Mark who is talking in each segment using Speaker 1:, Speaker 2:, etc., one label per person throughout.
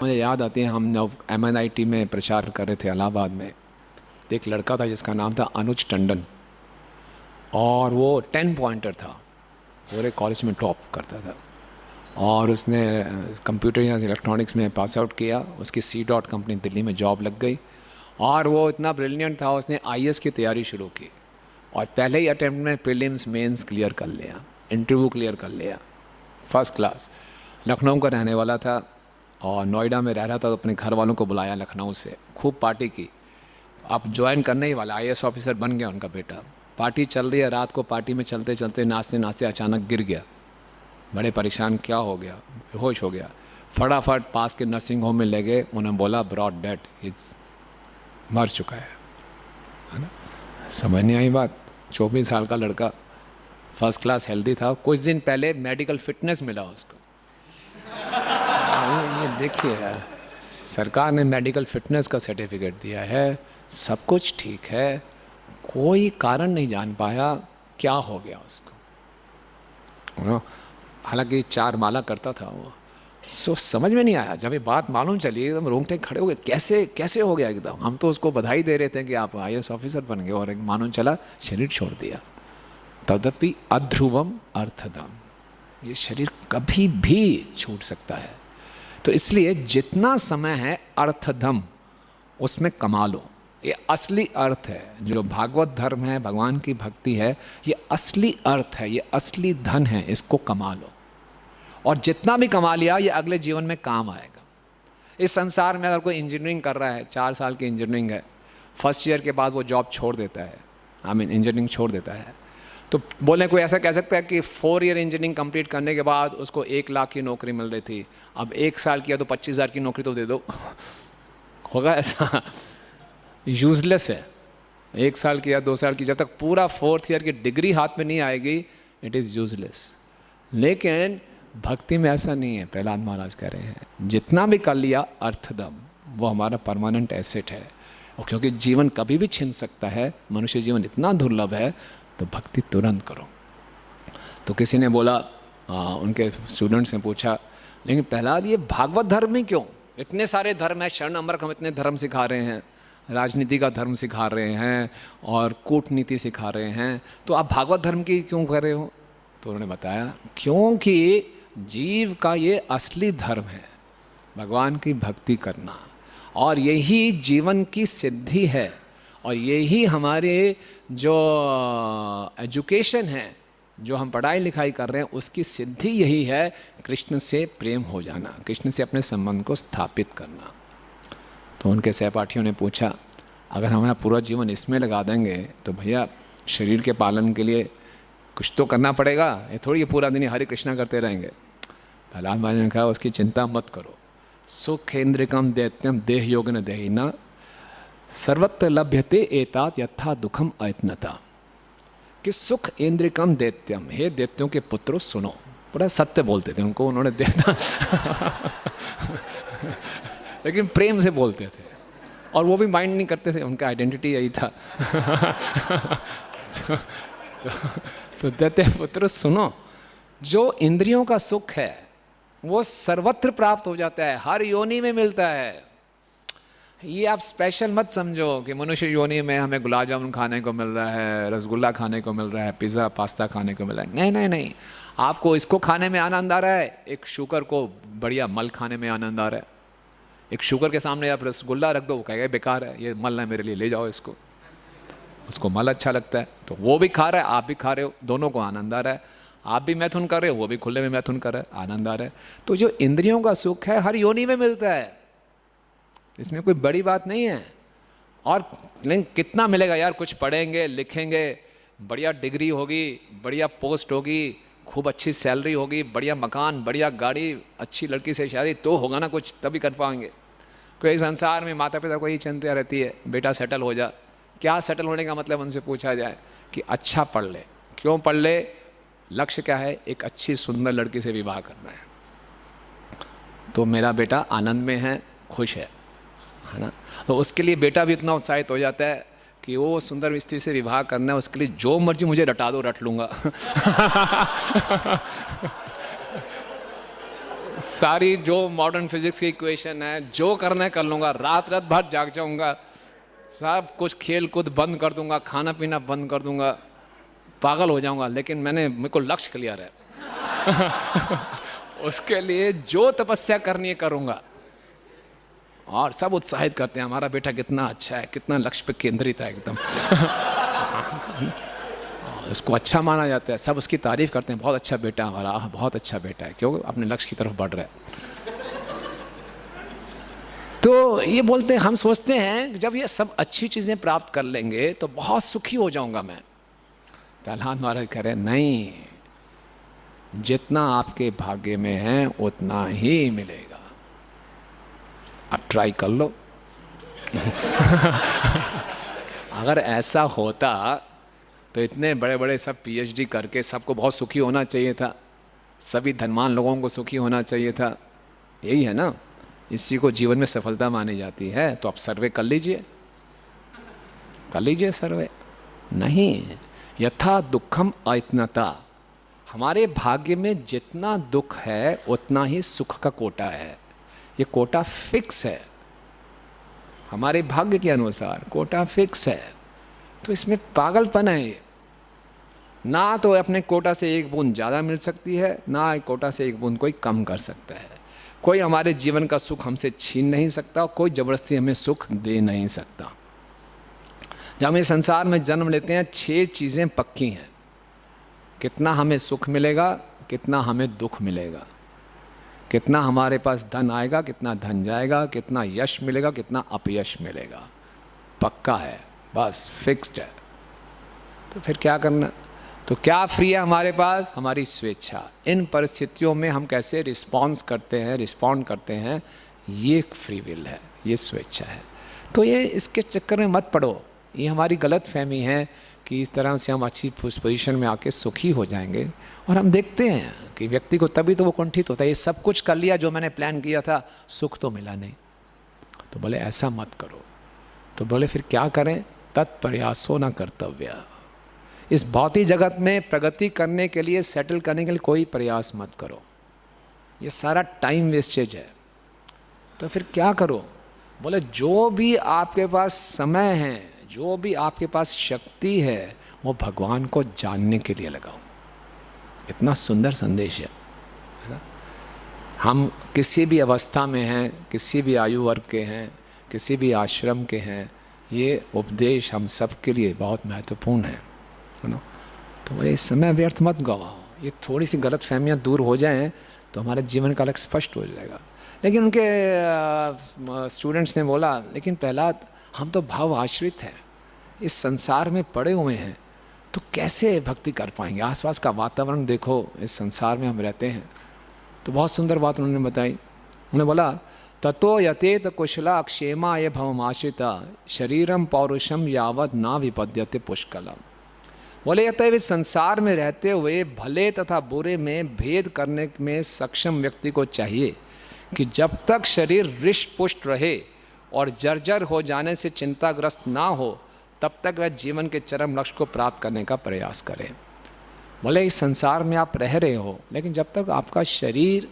Speaker 1: मुझे याद आती है, हम जब MNIT में प्रचार कर रहे थे इलाहाबाद में, तो एक लड़का था जिसका नाम था अनुज टंडन, और वो 10 पॉइंटर था, पूरे कॉलेज में टॉप करता था, और उसने कंप्यूटर या इलेक्ट्रॉनिक्स में पास आउट किया। उसकी C.DOT कंपनी दिल्ली में जॉब लग गई, और वो इतना ब्रिलियंट था, उसने IAS की तैयारी शुरू की, और पहले ही अटेम्प्ट में प्रीलिम्स मेंस क्लियर कर लिया, इंटरव्यू क्लियर कर लिया, फर्स्ट क्लास। लखनऊ का रहने वाला था और नोएडा में रह रहा था, तो अपने घर वालों को बुलाया लखनऊ से, खूब पार्टी की। अब ज्वाइन करने ही वाला, IAS ऑफिसर बन गया उनका बेटा। पार्टी चल रही है, रात को पार्टी में चलते चलते नाचते नाचते अचानक गिर गया, बड़े परेशान, क्या हो गया, बेहोश हो गया। फटाफट पास के नर्सिंग होम में ले गए, उन्होंने बोला ब्रॉड डेड, मर चुका है ना। समझ नहीं आई बात। 24 साल का लड़का, फर्स्ट क्लास हेल्दी था, कुछ दिन पहले मेडिकल फिटनेस मिला उसको। ये देखिए, सरकार ने मेडिकल फिटनेस का सर्टिफिकेट दिया है, सब कुछ ठीक है, कोई कारण नहीं जान पाया क्या हो गया उसको। हालांकि 4 माला करता था वो। समझ में नहीं आया, जब ये बात मालूम चली एकदम रोंगटे खड़े हो गए, कैसे कैसे हो गया एकदम। हम तो उसको बधाई दे रहे थे कि आप IAS ऑफिसर बन गए, और एक मालूम चला शरीर छोड़ दिया। तदपि अध्रुवम अर्थदम, ये शरीर कभी भी छूट सकता है। तो इसलिए जितना समय है अर्थदम उसमें कमा लो, ये असली अर्थ है। जो भागवत धर्म है, भगवान की भक्ति है, ये असली अर्थ है, ये असली धन है, इसको कमा लो। और जितना भी कमा लिया ये अगले जीवन में काम आएगा। इस संसार में अगर कोई इंजीनियरिंग कर रहा है, 4 साल की इंजीनियरिंग है, फर्स्ट ईयर के बाद वो जॉब छोड़ देता है, इंजीनियरिंग छोड़ देता है, तो बोले कोई ऐसा कह सकता है कि 4 ईयर इंजीनियरिंग कंप्लीट करने के बाद उसको 1 लाख की नौकरी मिल रही थी, अब 1 साल किया तो 25,000 की नौकरी तो दे दो। होगा ऐसा? यूजलेस है। 1 साल किया, 2 साल की, जब तक पूरा 4th ईयर की डिग्री हाथ में नहीं आएगी, इट इज़ यूजलेस। लेकिन भक्ति में ऐसा नहीं है। प्रहलाद महाराज कह रहे हैं जितना भी कर लिया अर्थदम, वो हमारा परमानेंट एसेट है। और क्योंकि जीवन कभी भी छिन सकता है, मनुष्य जीवन इतना दुर्लभ है, तो भक्ति तुरंत करो। तो किसी ने बोला, उनके स्टूडेंट्स ने पूछा, लेकिन प्रहलाद ये भागवत धर्म ही क्यों? इतने सारे धर्म है, शरण अमरक हम इतने धर्म सिखा रहे हैं, राजनीति का धर्म सिखा रहे हैं और कूटनीति सिखा रहे हैं, तो आप भागवत धर्म की क्यों कर रहे हो? तो उन्होंने बताया क्योंकि जीव का ये असली धर्म है, भगवान की भक्ति करना, और यही जीवन की सिद्धि है, और यही हमारे जो एजुकेशन है, जो हम पढ़ाई लिखाई कर रहे हैं, उसकी सिद्धि यही है, कृष्ण से प्रेम हो जाना, कृष्ण से अपने संबंध को स्थापित करना। तो उनके सहपाठियों ने पूछा, अगर हमारा पूरा जीवन इसमें लगा देंगे तो भैया शरीर के पालन के लिए कुछ तो करना पड़ेगा, ये थोड़ी पूरा दिन हरे कृष्णा करते रहेंगे। प्रहलाद महाराज ने कहा उसकी चिंता मत करो, सुखेन्द्रिकम दैत्यम देह योगन देहिना सर्वत्र लभ्यते एतात यथा दुखम अयत्नता। कि सुख इंद्रिकम दैत्यम, हे दैत्यों के पुत्रों सुनो, पूरा सत्य बोलते थे उनको, उन्होंने देखा लेकिन प्रेम से बोलते थे, और वो भी माइंड नहीं करते थे, उनका आइडेंटिटी यही था। तो दैत्य पुत्र सुनो, जो इंद्रियों का सुख है वो सर्वत्र प्राप्त हो जाता है, हर योनि में मिलता है। ये आप स्पेशल मत समझो कि मनुष्य योनि में हमें गुलाब जामुन खाने को मिल रहा है, रसगुल्ला खाने को मिल रहा है, पिज़्ज़ा पास्ता खाने को मिल रहा है। नहीं नहीं नहीं, आपको इसको खाने में आनंद आ रहा है, एक शुगर को बढ़िया मल खाने में आनंद आ रहा है। एक शुगर के सामने आप रसगुल्ला रख दो, वो कहेगा बेकार है, ये मल है मेरे लिए, ले जाओ इसको। उसको मल अच्छा लगता है, तो वो भी खा रहा है, आप भी खा रहे हो, दोनों को आनंद आ रहा है। आप भी मैथुन कर रहे हो, वो भी खुले में मैथुन कर रहा है, आनंद आ रहा है। तो जो इंद्रियों का सुख है हर योनि में मिलता है, इसमें कोई बड़ी बात नहीं है। और लेकिन कितना मिलेगा यार, कुछ पढ़ेंगे लिखेंगे, बढ़िया डिग्री होगी, बढ़िया पोस्ट होगी, खूब अच्छी सैलरी होगी, बढ़िया मकान, बढ़िया गाड़ी, अच्छी लड़की से शादी, तो होगा ना कुछ, तभी कर पाएंगे। कोई संसार में माता पिता को ही चिंता रहती है, बेटा सेटल हो जा। क्या सेटल होने का मतलब उनसे पूछा जाए कि अच्छा पढ़ ले। क्यों पढ़ ले? लक्ष्य क्या है? एक अच्छी सुंदर लड़की से विवाह करना है। तो मेरा बेटा आनंद में है, खुश है ना। तो उसके लिए बेटा भी इतना उत्साहित हो जाता है कि वो सुंदर स्त्री से विवाह करना है, उसके लिए जो मर्जी मुझे रटा दो, रट लूँगा। सारी जो मॉडर्न फिजिक्स की इक्वेशन है, जो करना है कर लूँगा, रात रात भर जाग जाऊँगा, सब कुछ खेल कूद बंद कर दूंगा, खाना पीना बंद कर दूंगा, पागल हो जाऊंगा, लेकिन मेरे को लक्ष्य क्लियर है। उसके लिए जो तपस्या करनी है करूंगा। और सब उत्साहित करते हैं, हमारा बेटा कितना अच्छा है, कितना लक्ष्य पे केंद्रित है एकदम। उसको अच्छा माना जाता है, सब उसकी तारीफ करते हैं, बहुत अच्छा बेटा हमारा, बहुत अच्छा बेटा है, क्यों? अपने लक्ष्य की तरफ बढ़ रहा है। तो ये बोलते हैं, हम सोचते हैं जब ये सब अच्छी चीज़ें प्राप्त कर लेंगे तो बहुत सुखी हो जाऊंगा मैं। प्रहलाद महाराज कह रहे नहीं, जितना आपके भाग्य में है उतना ही मिलेगा, आप ट्राई कर लो। अगर ऐसा होता तो इतने बड़े बड़े सब पीएचडी करके सबको बहुत सुखी होना चाहिए था, सभी धनवान लोगों को सुखी होना चाहिए था। यही है ना, इसी को जीवन में सफलता मानी जाती है। तो आप सर्वे कर लीजिए सर्वे। नहीं, यथा दुखम अयत्नता, हमारे भाग्य में जितना दुख है उतना ही सुख का कोटा है। ये कोटा फिक्स है, हमारे भाग्य के अनुसार कोटा फिक्स है। तो इसमें पागलपन है ये। ना तो अपने कोटा से एक बूंद ज़्यादा मिल सकती है, ना कोटा से एक बूंद कोई कम कर सकता है। कोई हमारे जीवन का सुख हमसे छीन नहीं सकता, कोई ज़बरदस्ती हमें सुख दे नहीं सकता। जब हम इस संसार में जन्म लेते हैं 6 चीज़ें पक्की हैं, कितना हमें सुख मिलेगा, कितना हमें दुख मिलेगा, कितना हमारे पास धन आएगा, कितना धन जाएगा, कितना यश मिलेगा, कितना अपयश मिलेगा, पक्का है, बस फिक्स्ड है। तो फिर क्या करना? तो क्या फ्री है हमारे पास? हमारी स्वेच्छा। इन परिस्थितियों में हम कैसे रिस्पॉन्ड करते हैं, ये फ्री विल है, ये स्वेच्छा है। तो ये इसके चक्कर में मत पड़ो, ये हमारी गलत फहमी है कि इस तरह से हम अच्छी पोजीशन में आके सुखी हो जाएंगे। और हम देखते हैं कि व्यक्ति को तभी तो वो कुंठित होता है, ये सब कुछ कर लिया जो मैंने प्लान किया था, सुख तो मिला नहीं। तो बोले ऐसा मत करो। तो बोले फिर क्या करें? तत्प्रयासो न कर्तव्य। इस भौतिक जगत में प्रगति करने के लिए, सेटल करने के लिए कोई प्रयास मत करो, ये सारा टाइम वेस्टेज है। तो फिर क्या करो? बोले जो भी आपके पास समय है, जो भी आपके पास शक्ति है, वो भगवान को जानने के लिए लगाओ। इतना सुंदर संदेश है ना? हम किसी भी अवस्था में हैं, किसी भी आयु वर्ग के हैं, किसी भी आश्रम के हैं, ये उपदेश हम सब के लिए बहुत महत्वपूर्ण है ना? तो ये समय व्यर्थ मत गवाओ। ये थोड़ी सी गलत फहमियाँ दूर हो जाएं तो हमारे जीवन का लक्ष्य स्पष्ट हो जाएगा। लेकिन उनके स्टूडेंट्स ने बोला, लेकिन प्रहलाद हम तो भाव आश्रित हैं, इस संसार में पड़े हुए हैं, तो कैसे भक्ति कर पाएंगे? आसपास का वातावरण देखो, इस संसार में हम रहते हैं। तो बहुत सुंदर बात उन्होंने बताई। उन्होंने बोला, ततो यतेत कुशला क्षेमा ये भवमाश्रिता शरीरम पौरुषम यावत ना विपद्यते पुष्कलम। बोले अतएव इस संसार में रहते हुए भले तथा बुरे में भेद करने में सक्षम व्यक्ति को चाहिए कि जब तक शरीर हृष्ट पुष्ट रहे और जर्जर हो जाने से चिंताग्रस्त ना हो, तब तक वह जीवन के चरम लक्ष्य को प्राप्त करने का प्रयास करें। बोले इस संसार में आप रह रहे हो, लेकिन जब तक आपका शरीर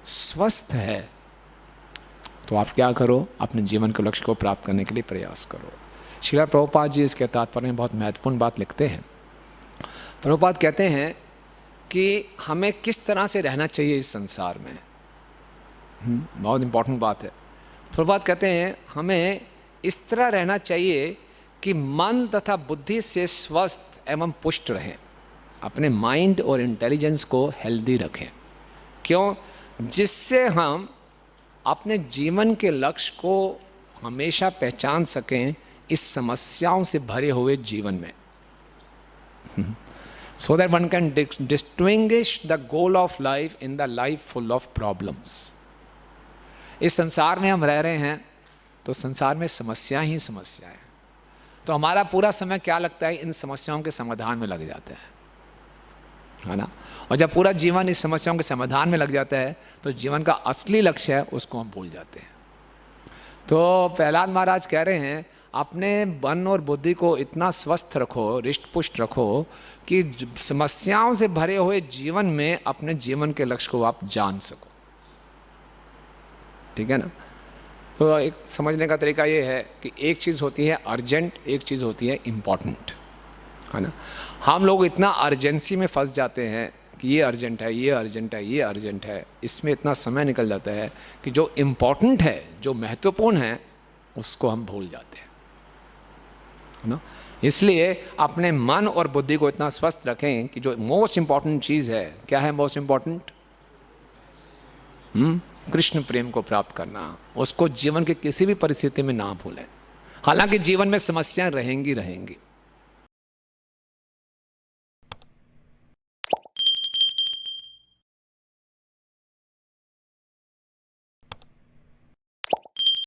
Speaker 1: स्वस्थ है तो आप क्या करो? अपने जीवन के लक्ष्य को प्राप्त करने के लिए प्रयास करो। श्रील प्रभुपाद जी इसके तात्पर्य में बहुत महत्वपूर्ण बात लिखते हैं। प्रभुपाद कहते हैं कि हमें किस तरह से रहना चाहिए इस संसार में। बहुत इंपॉर्टेंट बात है। प्रभुपाद कहते हैं हमें इस तरह रहना चाहिए कि मन तथा बुद्धि से स्वस्थ एवं पुष्ट रहें, अपने माइंड और इंटेलिजेंस को हेल्दी रखें। क्यों? जिससे हम अपने जीवन के लक्ष्य को हमेशा पहचान सकें इस समस्याओं से भरे हुए जीवन में। So that one can distinguish the goal of life in the life full of problems. इस संसार में हम रह रहे हैं तो संसार में समस्या ही समस्या है, तो हमारा पूरा समय क्या लगता है? इन समस्याओं के समाधान में लग जाता है ना? और जब पूरा जीवन इस समस्याओं के समाधान में लग जाता है तो जीवन का असली लक्ष्य है उसको हम भूल जाते हैं। तो प्रहलाद महाराज कह रहे हैं अपने मन और बुद्धि को इतना स्वस्थ रखो, हृष्ट पुष्ट रखो कि समस्याओं से भरे हुए जीवन में अपने जीवन के लक्ष्य को आप जान सको। ठीक है ना। तो एक समझने का तरीका ये है कि एक चीज़ होती है अर्जेंट, एक चीज़ होती है इम्पॉर्टेंट, है ना। हम लोग इतना अर्जेंसी में फंस जाते हैं कि ये अर्जेंट है, ये अर्जेंट है, ये अर्जेंट है, इसमें इतना समय निकल जाता है कि जो इम्पॉर्टेंट है, जो महत्वपूर्ण है, उसको हम भूल जाते हैं, है ना। इसलिए अपने मन और बुद्धि को इतना स्वस्थ रखें कि जो मोस्ट इम्पॉर्टेंट चीज़ है, क्या है मोस्ट इम्पॉर्टेंट? कृष्ण प्रेम को प्राप्त करना। उसको जीवन के किसी भी परिस्थिति में ना भूलें। हालांकि जीवन में समस्याएं रहेंगी रहेंगी,